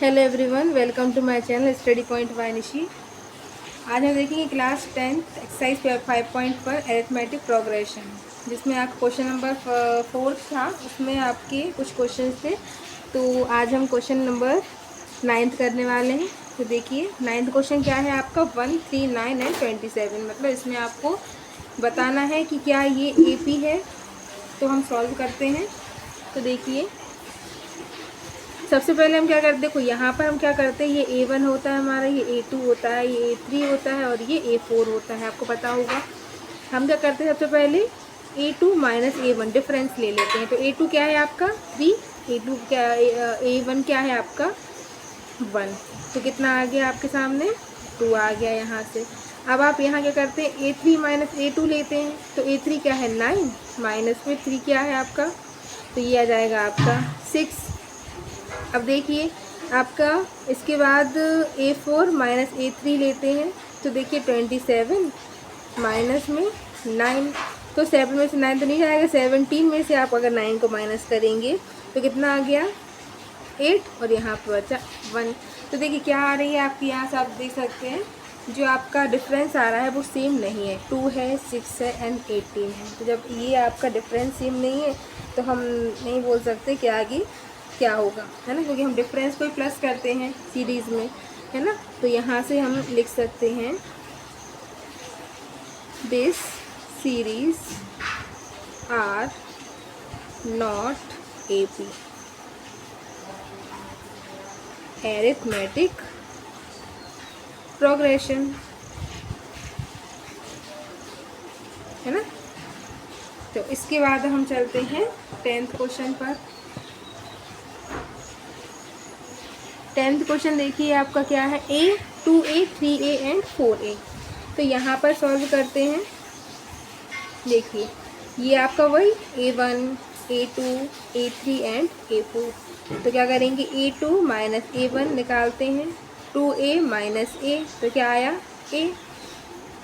Hello everyone, welcome to my channel study point by Nishi. आज हम देखेंगे क्लास 10th एक्सरसाइज 5 पर अरिथमेटिक प्रोग्रेशन, जिसमें आप क्वेश्चन नंबर 4 था, उसमें आपके कुछ क्वेश्चन थे। तो आज हम क्वेश्चन नंबर 9th करने वाले हैं। तो देखिए 9th क्वेश्चन क्या है आपका 1, 3, 9 एंड 27। मतलब इसमें आपको बताना है कि क्या ये AP है। तो हम सॉल्व करते हैं। तो देखिए सबसे पहले हम क्या करते हैं, देखो यहाँ पर हम क्या करते हैं, ये A1 होता है हमारा, ये A2 होता है, ये A3 होता है और ये A4 होता है, आपको पता होगा। हम क्या करते हैं, सबसे पहले A2 माइनस A1 डिफरेंस ले लेते हैं। तो A2 क्या है आपका 3, A2 क्या, A1 क्या है आपका 1। तो कितना आ गया आपके सामने 2 आ गया यहाँ से। अब आप यहाँ क्या करते हैं, A3 माइनस A2 लेते हैं। तो A3 क्या है 9, माइनस में 3 क्या है आपका, तो ये आ जाएगा आपका 6। अब देखिए आपका इसके बाद A4 माइनस A3 लेते हैं। तो देखिए 27 माइनस में 9, तो 7 में से 9 तो नहीं जाएगा, 17 में से आप अगर 9 को माइनस करेंगे तो कितना आ गया 8 और यहाँ पर बचा 1। तो देखिए क्या आ रही है आपकी, यहाँ से आप देख सकते हैं जो आपका डिफरेंस आ रहा है वो सेम नहीं है। 2 है, 6 है एंड 18 है। तो जब ये आपका डिफरेंस सेम नहीं है तो हम नहीं बोल सकते कि आगे क्या होगा, है ना, क्योंकि हम डिफरेंस को प्लस करते हैं सीरीज़ में, है ना। तो यहाँ से हम लिख सकते हैं this series are not AP arithmetic progression, है ना। तो इसके बाद हम चलते हैं 10th क्वेश्चन पर। 10th क्वेश्चन देखिए आपका क्या है, A, 2A, 3A and 4A। तो यहाँ पर सॉल्व करते हैं। देखिए ये आपका वही A1, A2, A3 and A4। तो क्या करेंगे, A2 माइनस A1 निकालते हैं, 2A माइनस A, तो क्या आया A।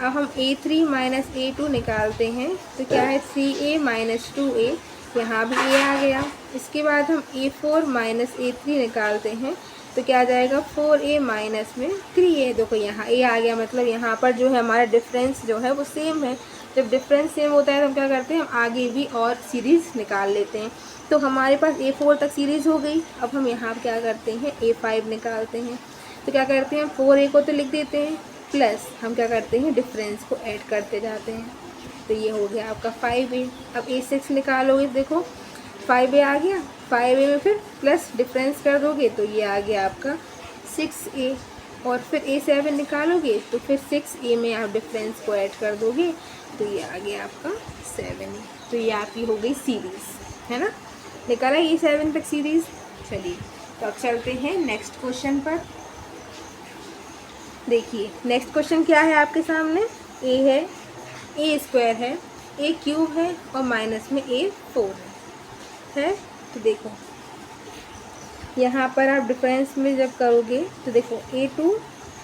अब हम A3 माइनस A2 निकालते हैं, तो क्या है 3A माइनस 2A, यहाँ भी A आ गया। इसके बाद हम A4 माइनस A3 निकालते हैं, तो क्या आ जाएगा 4A माइनस में 3A। देखो यहाँ A आ गया, मतलब यहाँ पर जो है हमारा डिफरेंस जो है वो सेम है। जब डिफरेंस सेम होता है तो हम क्या करते हैं, हम आगे भी और सीरीज़ निकाल लेते हैं। तो हमारे पास A4 तक सीरीज़ हो गई। अब हम यहाँ क्या करते हैं, A5 निकालते हैं। तो क्या करते हैं, 4A को तो लिख देते हैं, प्लस हम क्या करते हैं डिफरेंस को ऐड करते जाते हैं। तो ये हो गया आपका 5A। अब A6 निकालोगे, देखो 5A आ गया, 5A में फिर प्लस डिफरेंस कर दोगे तो ये आ गया आपका 6A। और फिर A7 निकालोगे तो फिर 6A में आप डिफरेंस को ऐड कर दोगे तो ये आ गया आपका 7A। तो ये आपकी हो गई सीरीज़, है ना, निकाला A7 तक सीरीज़। चलिए तो अब चलते हैं नेक्स्ट क्वेश्चन पर। देखिए नेक्स्ट क्वेश्चन क्या है आपके सामने, A है, A स्क्वायर है, A क्यूब है और माइनस में A4 है। तो देखो यहाँ पर आप डिफरेंस में जब करोगे तो देखो A2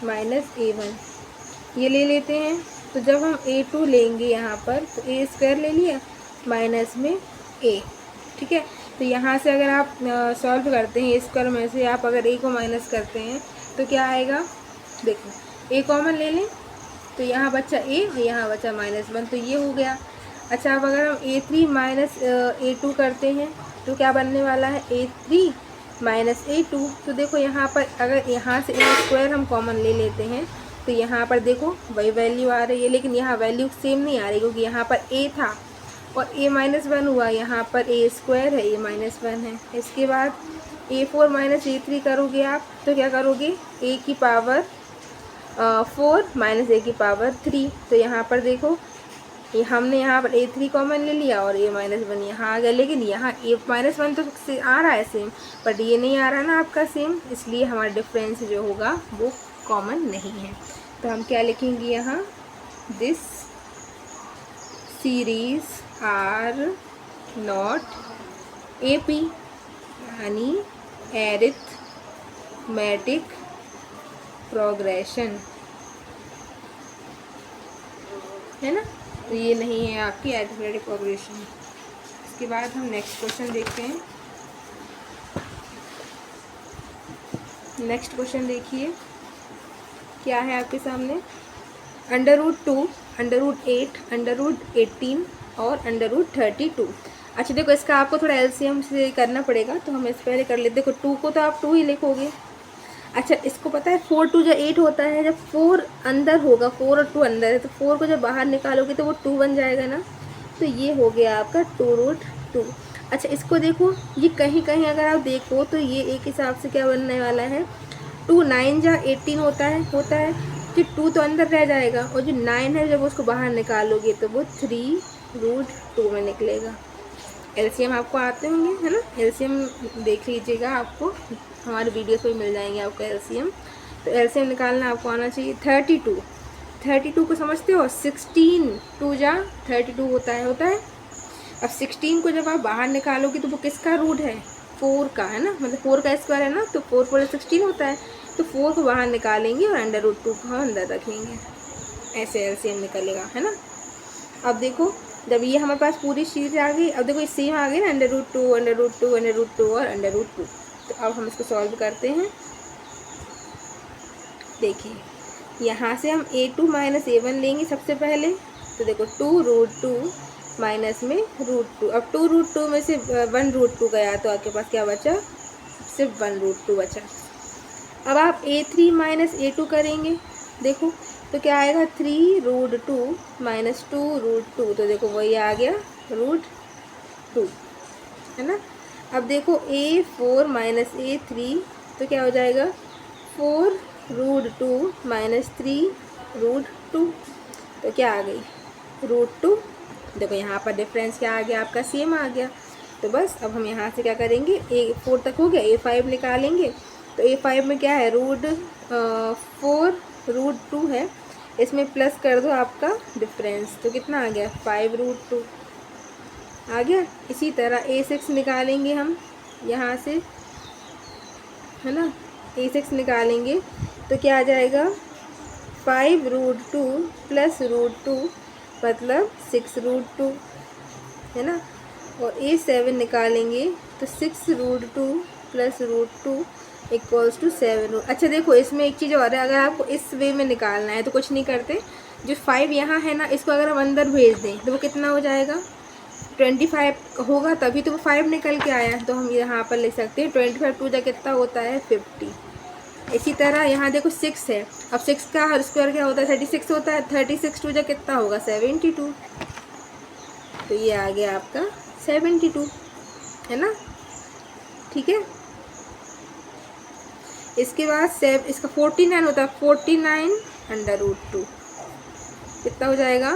माइनस A1 ये ले लेते हैं। तो जब हम A2 लेंगे यहाँ पर तो A स्क्वायर ले लिया माइनस में A, ठीक है। तो यहाँ से अगर आप सॉल्व करते हैं A स्क्वायर में से आप अगर A को माइनस करते हैं तो क्या आएगा, देखो A कॉमन ले लें तो यहाँ बचा A और यहाँ बचा -1, तो ये हो गया। अच्छा अब अगर हम A3 माइनस A2 करते हैं तो क्या बनने वाला है, A3 माइनस A2। तो देखो यहाँ पर अगर यहाँ से A स्क्वायर हम कॉमन ले लेते हैं तो यहाँ पर देखो वही वैल्यू आ रही है, लेकिन यहाँ वैल्यू सेम नहीं आ रही क्योंकि यहाँ पर A था और A-1 हुआ, यहाँ पर A स्क्वायर है, A-1 है। इसके बाद A4 माइनस A3 करोगे आप तो क्या करोगे, A की पावर 4 माइनस A की पावर 3। तो यहाँ पर देखो ये हमने यहाँ पर A3 कॉमन ले लिया और A-1 यहाँ आ गया, लेकिन यहाँ A-1 तो आ रहा है सेम, बट ये नहीं आ रहा ना आपका सेम, इसलिए हमारा डिफरेंस जो होगा वो कॉमन नहीं है। तो हम क्या लिखेंगे यहाँ, this series are not AP यानी अरिथमेटिक प्रोग्रेशन, है ना। तो ये नहीं है आपकी अरिथमेटिक प्रोग्रेशन। इसके बाद हम नेक्स्ट क्वेश्चन देखते हैं। नेक्स्ट क्वेश्चन देखिए क्या है आपके सामने। √2, √8, √18 और √32। अच्छा देखो, इसका आपको थोड़ा एलसीएम से करना पड़ेगा, तो हम इससे पहले कर लेते। देखो 2 को तो आप 2 ही लिखोगे। अच्छा, इसको पता है 4 2 जो 8 होता है, जब 4 अंदर होगा, 4 और 2 अंदर है, तो 4 को जब बाहर निकालोगे तो वो 2 बन जाएगा ना। तो ये हो गया आपका 2√2। अच्छा, इसको देखो, ये कहीं कहीं अगर आप देखो तो ये एक हिसाब से क्या बनने वाला है, 2 9 जा 18 होता है। जो 2 तो अंदर रह जाएगा, और जो 9 है जब उसको बाहर निकालोगे तो वो 3√2 में निकलेगा। एलसीएम आपको आते होंगे, है ना। एलसीएम देख लीजिएगा, आपको हमारे वीडियोस पे मिल जाएंगे आपका एलसीएम। तो एलसीएम निकालना आपको आना चाहिए। 32 को समझते हो, 16 2 जा 32 होता है। अब 16 को जब आप बाहर निकालोगे तो वो किसका रूट है, 4 का, है ना, मतलब 4 का स्क्वायर है ना, तो 4 4 16 होता है। तो 4 को बाहर निकालेंगे और √2 को हम अंदर रखेंगे, ऐसे एलसीएम निकलेगा, है ना। अब देखो, जब ये हमारे पास पूरी चीज़ आ गई, अब देखो ये सेम आ गई ना, √2 √2 और √2। तो अब हम इसको सॉल्व करते हैं। देखिए, यहाँ से हम a2 - a1 लेंगे सबसे पहले। तो देखो 2√2 माइनस में √2। अब 2√2 में से 1√2 गया, तो आपके पास क्या बचा, सिर्फ 1√2 बचा। अब आप a3 - a2 करेंगे, देखो तो क्या आएगा, 3√2 - 2√2। तो देखो वही आ गया √2, है ना। अब देखो a4 - a3, तो क्या हो जाएगा, 4√2 - 3√2। तो क्या आ गई, √2। देखो यहाँ पर डिफरेंस क्या आ गया, आपका सेम आ गया। तो बस अब हम यहाँ से क्या करेंगे, a4 तक हो गया, a5 निकालेंगे। तो a5 में क्या है, 4√2 है, इसमें प्लस कर दो आपका डिफरेंस, तो कितना आ गया, 5√2 आ गया। इसी तरह a6 निकालेंगे हम यहाँ से, है ना। a6 निकालेंगे तो क्या आ जाएगा, 5√2 + √2 मतलब 6√2, है ना। और a7 निकालेंगे तो 6√2 + √2 = 7। अच्छा देखो, इसमें एक चीज़ और है, अगर आपको इस वे में निकालना है तो कुछ नहीं करते, जो 5 यहाँ है ना, इसको अगर हम अंदर भेज दें तो वो कितना हो जाएगा, 25 होगा, तभी तो वो 5 निकल के आया। तो हम यहाँ पर लिख सकते हैं 25 2 जा कितना होता है, 50। इसी तरह यहाँ देखो 6 है, अब 6 का स्क्वायर क्या होता है, 36 होता है। 36 2 जा कितना होगा, 72। तो ये आ गया आपका 72, है ना, ठीक है। इसके बाद इसका 49 होता है, 49 √2 कितना हो जाएगा,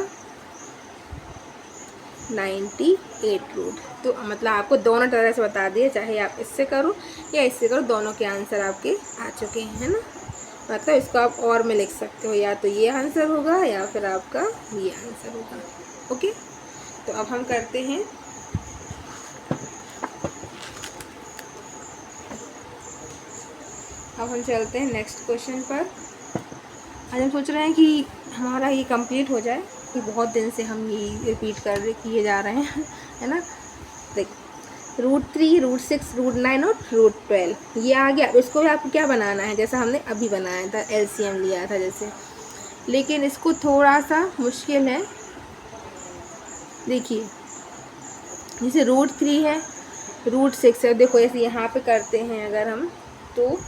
98√। तो मतलब आपको दोनों तरह से बता दिए, चाहे आप इससे करो या इससे करो, दोनों के आंसर आपके आ चुके हैं, है ना। मतलब इसको आप और में लिख सकते हो, या तो ये आंसर होगा या फिर आपका ये आंसर होगा। ओके, तो अब हम करते हैं, अब हम चलते हैं नेक्स्ट क्वेश्चन पर। आज हम सोच रहे हैं कि हमारा ये कंप्लीट हो जाए, कि बहुत दिन से हम ये रिपीट किए जा रहे हैं, है ना। देख, √3, √6, √9 और √12 ये आ गया। इसको भी आपको क्या बनाना है, जैसा हमने अभी बनाया था, एलसीएम लिया था जैसे, लेकिन इसको थोड़ा सा मुश्किल है। देखिए, जैसे √3 है, √6 है, देखो ऐसे यहाँ पे करते हैं अगर हम, तो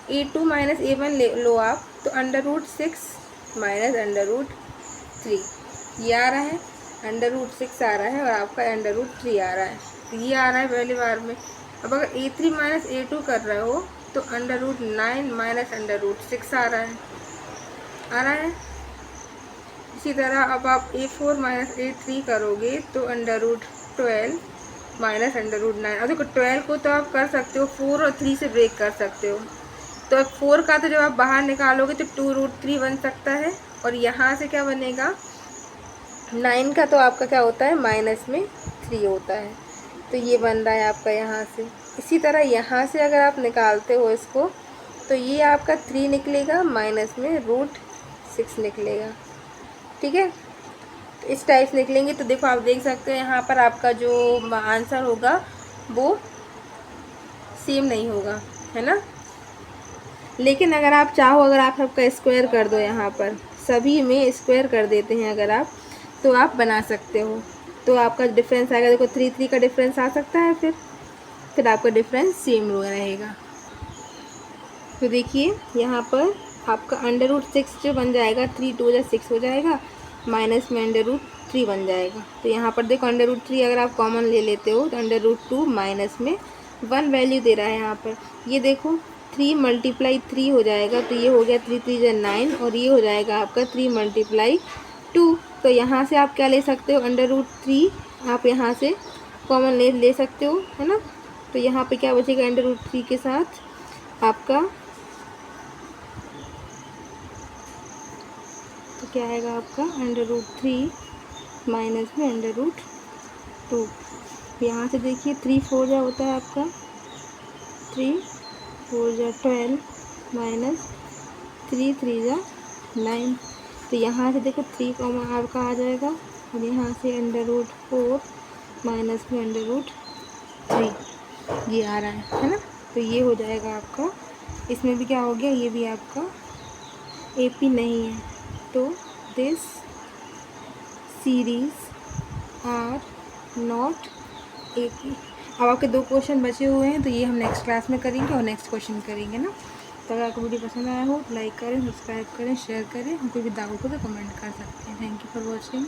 a2 - a1 ले लो आप, तो √6 - √3 ये आ रहा है, √6 आ रहा है और आपका √3 आ रहा है, तो ये आ रहा है पहली बार में। अब अगर a3 - a2 कर रहे हो तो √9 - √6 आ रहा है। इसी तरह अब आप a4 - a3 करोगे तो √12 - √9। और देखो 12 को तो आप कर सकते हो, 4 और 3 से ब्रेक कर सकते हो। तो अब 4 का तो जब आप बाहर निकालोगे तो 2√3 बन सकता है, और यहाँ से क्या बनेगा, 9 का तो आपका क्या होता है, -3 होता है, तो ये बन रहा है आपका यहाँ से। इसी तरह यहाँ से अगर आप निकालते हो इसको, तो ये आपका 3 निकलेगा, माइनस में √6 निकलेगा, ठीक है। तो इस टाइप से निकलेंगे। तो देखो, आप देख सकते हो यहाँ पर आपका जो आंसर होगा वो सेम नहीं होगा, है ना। लेकिन अगर आप चाहो, अगर आप सबका स्क्वायर कर दो, यहाँ पर सभी में स्क्वायर कर देते हैं अगर आप, तो आप बना सकते हो। तो आपका डिफरेंस आएगा, देखो 3 3 का डिफरेंस आ सकता है, फिर आपका डिफरेंस सेम रहेगा। तो देखिए यहाँ पर आपका √6 जो बन जाएगा, 3 2 जा 6 हो जाएगा, माइनस में √3 बन जाएगा। तो यहाँ पर देखो √3 अगर आप कॉमन ले लेते हो तो √2 माइनस में 1 वैल्यू दे रहा है यहाँ पर। ये देखो 3 × 3 हो जाएगा, तो ये हो गया 3 3 जा 9, और ये हो जाएगा आपका 3 × 2। तो यहाँ से आप क्या ले सकते हो, √3 आप यहाँ से कॉमन ले सकते हो, है ना। तो यहाँ पे क्या बचेगा, √3 के साथ आपका, तो क्या आएगा आपका √3 माइनस में √2। यहाँ से देखिए 3 4 जा होता है आपका, 3 4 जा 12 माइनस 3 3 जा 9। तो यहाँ से देखो 3 कॉमन आपका आ जाएगा, और यहाँ से √4 माइनस में √3 ये आ रहा है ना। तो ये हो जाएगा आपका, इसमें भी क्या हो गया, ये भी आपका AP नहीं है। तो this series are not AP। अब आपके 2 क्वेश्चन बचे हुए हैं, तो ये हम नेक्स्ट क्लास में करेंगे और नेक्स्ट क्वेश्चन करेंगे ना। तो अगर आपको वीडियो पसंद आया हो तो लाइक करें, सब्सक्राइब करें, शेयर करें, और कोई भी डाउट हो तो कमेंट कर सकते हैं। Thank you for watching.